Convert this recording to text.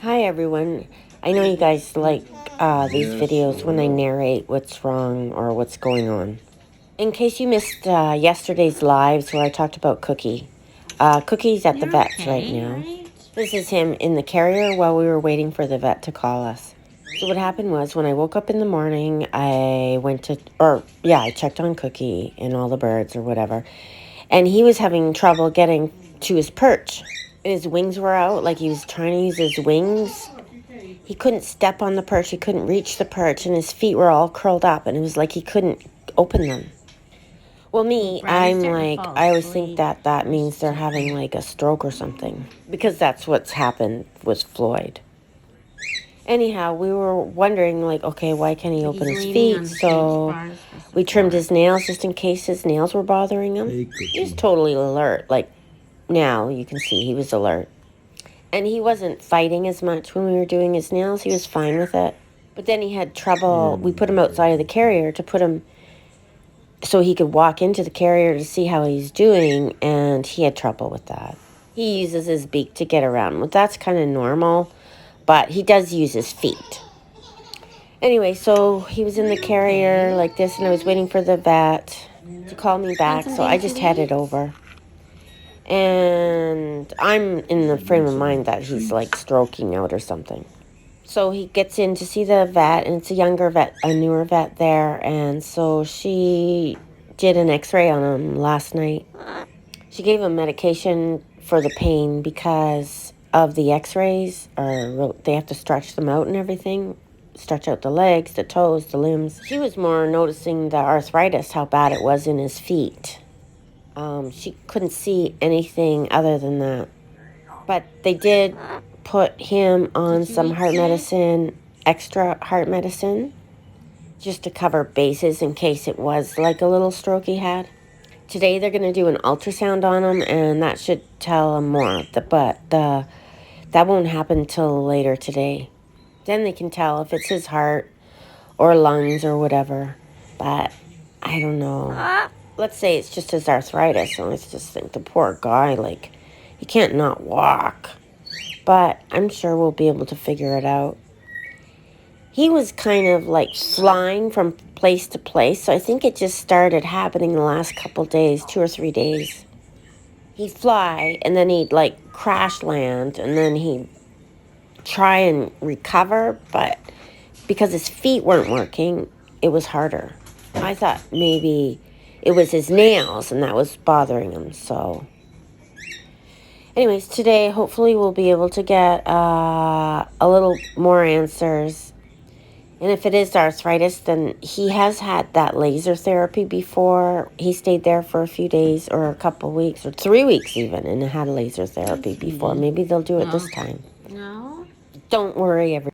Hi everyone. I know you guys like these videos when I narrate what's wrong or what's going on. In case you missed yesterday's lives where I talked about Cookie. Cookie's at the You're vet's right okay, now. right? This is him in the carrier while we were waiting for the vet to call us. So what happened was when I woke up in the morning, I checked on Cookie and all the birds or whatever. And he was having trouble getting to his perch. His wings were out, like he was trying to use his wings. He couldn't step on the perch, he couldn't reach the perch, and his feet were all curled up, and it was like he couldn't open them. Well, me, Braddy's I'm starting to like, fall I always think asleep. that means they're having like a stroke or something, because that's what's happened with Floyd. Anyhow, we were wondering, like, okay, why can't he open He's his leaning feet? on James' So bars for we trimmed support. his nails just in case his nails were bothering him. He was totally alert. Like, now you can see he was alert. And he wasn't fighting as much when we were doing his nails. He was fine with it. But then he had trouble. We put him outside of the carrier to put him so he could walk into the carrier to see how he's doing, and he had trouble with that. He uses his beak to get around. Well, that's kind of normal, but he does use his feet. Anyway, so he was in the carrier like this, and I was waiting for the vet to call me back, so I just headed over. And I'm in the frame of mind that he's like stroking out or something. So he gets in to see the vet, and it's a younger vet, a newer vet there. And so she did an x-ray on him last night. She gave him medication for the pain because of the x-rays, or they have to stretch them out and everything. Stretch out the legs, the toes, the limbs. She was more noticing the arthritis, how bad it was in his feet. She couldn't see anything other than that. But they did put him on some heart medicine, extra heart medicine, just to cover bases in case it was like a little stroke he had. Today they're going to do an ultrasound on him, and that should tell him more. That won't happen till later today. Then they can tell if it's his heart or lungs or whatever. But I don't know. Let's say it's just his arthritis, and let's just think the poor guy, like, he can't not walk. But I'm sure we'll be able to figure it out. He was kind of like flying from place to place, so I think it just started happening the last couple days, 2 or 3 days. He'd fly, and then he'd like crash land, and then he'd try and recover, but because his feet weren't working, it was harder. I thought maybe it was his nails and that was bothering him. So anyways, today hopefully we'll be able to get a little more answers. And if it is arthritis, then he has had that laser therapy before. He stayed there for a few days or a couple weeks or 3 weeks even, and had laser therapy before. Maybe they'll do it this time. No? Don't worry, everyone.